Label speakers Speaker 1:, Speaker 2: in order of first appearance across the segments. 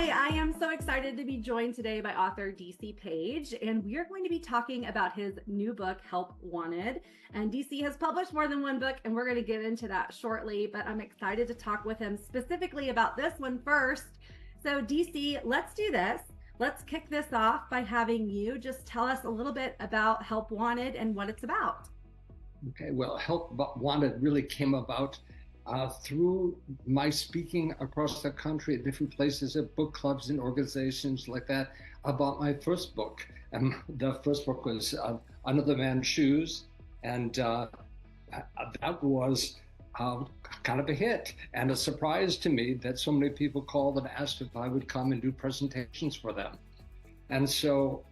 Speaker 1: Hi, I am so excited to be joined today by author DC Page, and we are going to be talking about his new book, Help Wanted. And DC has published more than one book, and we're going to get into that shortly, but I'm excited to talk with him specifically about this one first. So, DC, let's do this. Let's kick this off by having you just tell us a little bit about Help Wanted and what it's about.
Speaker 2: Okay, well, Help Wanted really came about through my speaking across the country at different places, at book clubs and organizations like that, about my first book. And the first book was Another Man's Shoes, and that was kind of a hit and a surprise to me that so many people called and asked if I would come and do presentations for them. And so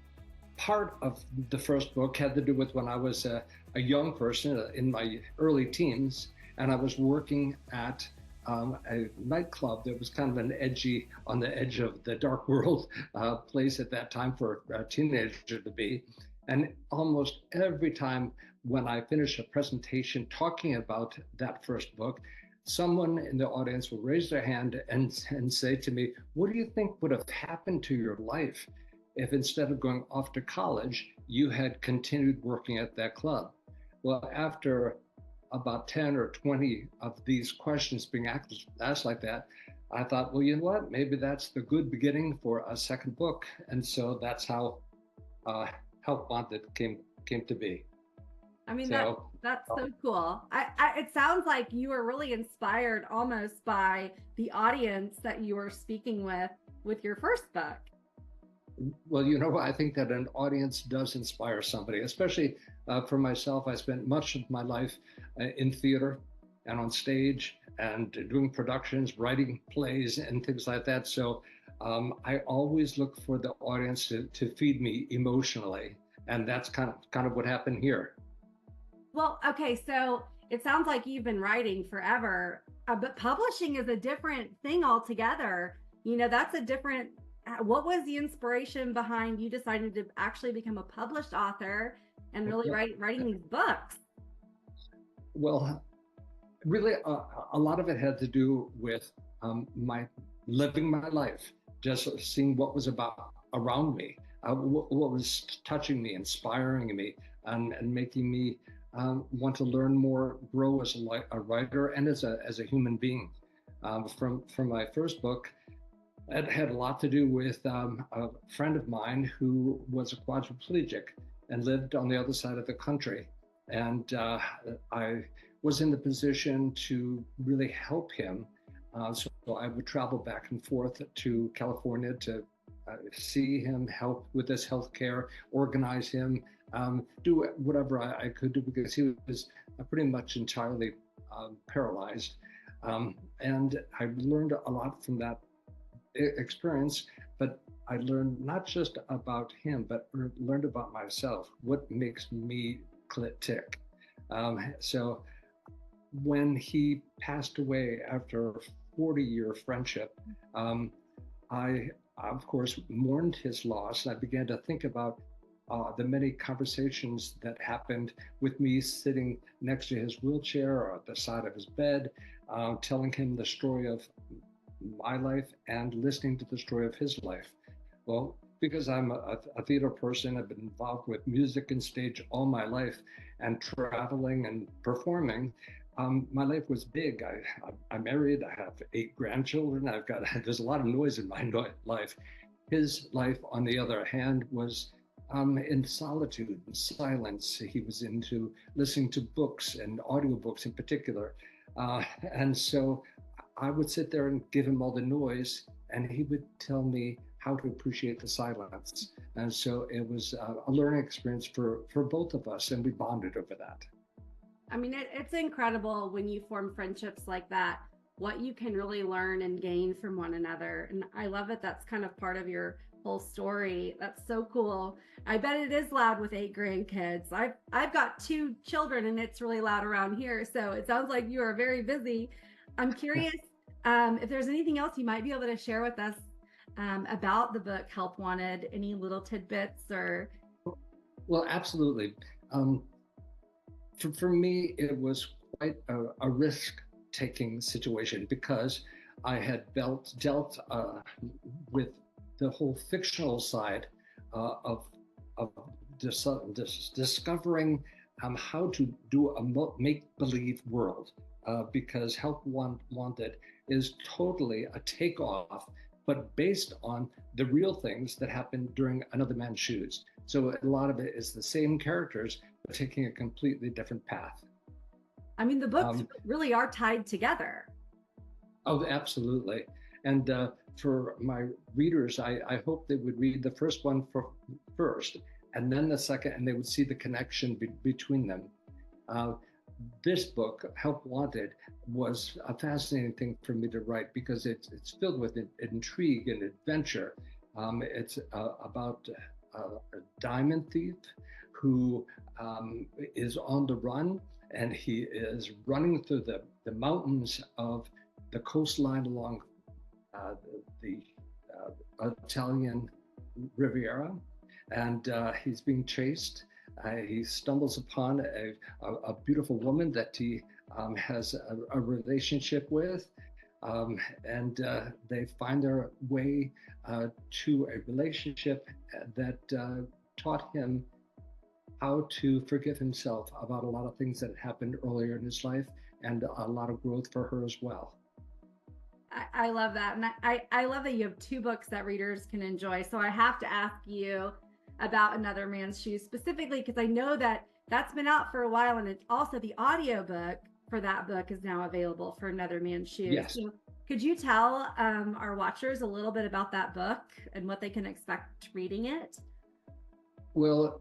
Speaker 2: part of the first book had to do with when I was a young person in my early teens, and I was working at a nightclub that was kind of an edgy, on the edge of the dark world place at that time for a teenager to be. And almost every time when I finished a presentation talking about that first book, someone in the audience would raise their hand and say to me, "What do you think would have happened to your life if instead of going off to college, you had continued working at that club?" Well, after about 10 or 20 of these questions being asked like that, I thought, well, you know what? Maybe that's the good beginning for a second book. And so that's how Help Wanted came to be.
Speaker 1: I mean,
Speaker 2: So,
Speaker 1: that's so cool. It sounds like you were really inspired almost by the audience that you were speaking with your first book.
Speaker 2: well, you know, I think that an audience does inspire somebody, especially for myself. I spent much of my life in theater and on stage and doing productions, writing plays and things like that. So I always look for the audience to feed me emotionally. And that's kind of what happened here.
Speaker 1: Well, okay, so it sounds like you've been writing forever, but publishing is a different thing altogether. That's a different. What was the inspiration behind you deciding to actually become a published author and really writing these books?
Speaker 2: Well, really, a lot of it had to do with my living my life, just seeing what was about around me, what was touching me, inspiring me, and making me want to learn more, grow as a writer and as a human being. From my first book, it had a lot to do with a friend of mine who was a quadriplegic and lived on the other side of the country. And I was in the position to really help him. So I would travel back and forth to California to see him, help with his health care, organize him, do whatever I could do because he was pretty much entirely paralyzed. And I learned a lot from that experience, but I learned not just about him, but learned about myself, what makes me tick. So when he passed away after a 40-year friendship, I, of course, mourned his loss. I began to think about the many conversations that happened with me sitting next to his wheelchair or at the side of his bed, telling him the story of my life and listening to the story of his life. Well, because I'm a theater person, I've been involved with music and stage all my life and traveling and performing. My life was big. I'm married. I have 8 grandchildren. There's a lot of noise in my life. His life, on the other hand, was in solitude and silence. He was into listening to books and audiobooks in particular. And so I would sit there and give him all the noise, and he would tell me how to appreciate the silence. And so it was a learning experience for both of us, and we bonded over that.
Speaker 1: I mean, it's incredible when you form friendships like that, what you can really learn and gain from one another. And I love it. That's kind of part of your whole story. That's so cool. I bet it is loud with 8 grandkids. I've got 2 children and it's really loud around here. So it sounds like you are very busy. I'm curious if there's anything else you might be able to share with us about the book Help Wanted, any little tidbits or.
Speaker 2: Well, absolutely. For me, it was quite a risk-taking situation because I had dealt with the whole fictional side of discovering how to do a make-believe world, because Wanted is totally a takeoff, but based on the real things that happened during Another Man's Shoes. So a lot of it is the same characters, but taking a completely different path.
Speaker 1: I mean, the books really are tied together.
Speaker 2: Oh, absolutely. And for my readers, I hope they would read the first one first, and then the second, and they would see the connection between them. Uh, this book, Help Wanted, was a fascinating thing for me to write because it's filled with intrigue and adventure. It's about a diamond thief who is on the run, and he is running through the mountains of the coastline along the Italian Riviera, and he's being chased. He stumbles upon a beautiful woman that he has a relationship with, and they find their way to a relationship that taught him how to forgive himself about a lot of things that happened earlier in his life, and a lot of growth for her as well.
Speaker 1: I love that. And I love that you have two books that readers can enjoy. So I have to ask you about Another Man's Shoes specifically, because I know that that's been out for a while. And it's also the audiobook for that book is now available for Another Man's Shoes.
Speaker 2: Yes.
Speaker 1: So could you tell our watchers a little bit about that book and what they can expect reading it?
Speaker 2: Well,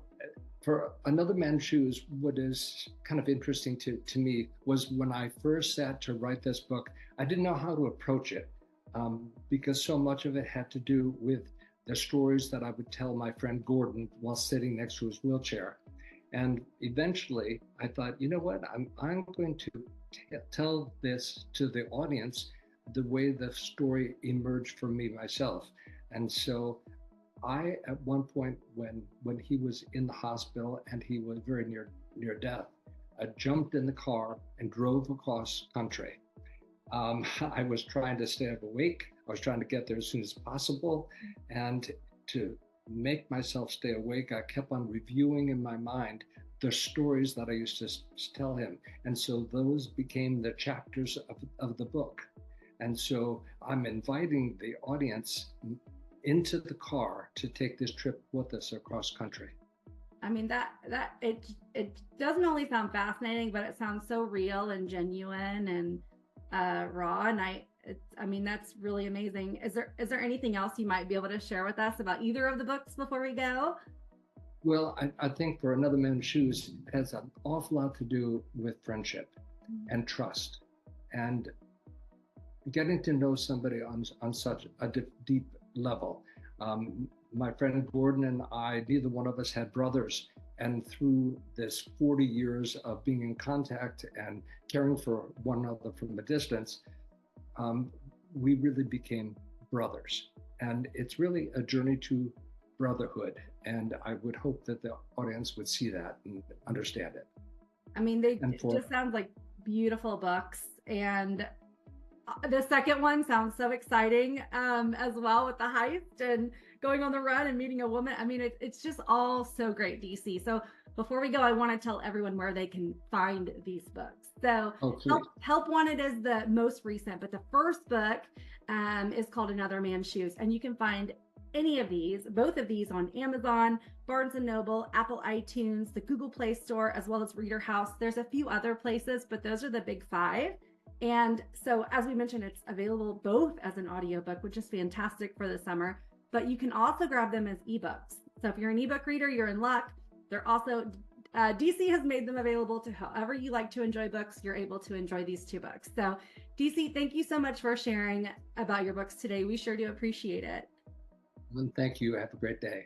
Speaker 2: for Another Man's Shoes, what is kind of interesting to me was when I first sat to write this book, I didn't know how to approach it, because so much of it had to do with the stories that I would tell my friend Gordon while sitting next to his wheelchair. And eventually I thought, you know what, I'm going to tell this to the audience the way the story emerged for me myself. And so I, at one point, when he was in the hospital and he was very near death, I jumped in the car and drove across country. I was trying to stay awake. I was trying to get there as soon as possible, and to make myself stay awake, I kept on reviewing in my mind the stories that I used to tell him, and so those became the chapters of the book. And so I'm inviting the audience into the car to take this trip with us across country.
Speaker 1: I mean, that it doesn't only sound fascinating, but it sounds so real and genuine and raw. And I mean, that's really amazing. Is there anything else you might be able to share with us about either of the books before we go?
Speaker 2: Well, I think for Another Man's Shoes, it has an awful lot to do with friendship and trust, and getting to know somebody on such a deep level. My friend Gordon and I, neither one of us had brothers. And through this 40 years of being in contact and caring for one another from a distance, we really became brothers. And it's really a journey to brotherhood. And I would hope that the audience would see that and understand it.
Speaker 1: I mean, it just sounds like beautiful books. And the second one sounds so exciting as well, with the heist and going on the run and meeting a woman. I mean, it's just all so great, DC. So before we go, I want to tell everyone where they can find these books. So Help Wanted is the most recent, but the first book is called Another Man's Shoes. And you can find any of these, both of these, on Amazon, Barnes & Noble, Apple iTunes, the Google Play Store, as well as Reader House. There's a few other places, but those are the big five. And so, as we mentioned, it's available both as an audiobook, which is fantastic for the summer, but you can also grab them as ebooks. So if you're an ebook reader, you're in luck. They're also, DC has made them available to however you like to enjoy books. You're able to enjoy these two books. So DC, thank you so much for sharing about your books today. We sure do appreciate it.
Speaker 2: And thank you. Have a great day.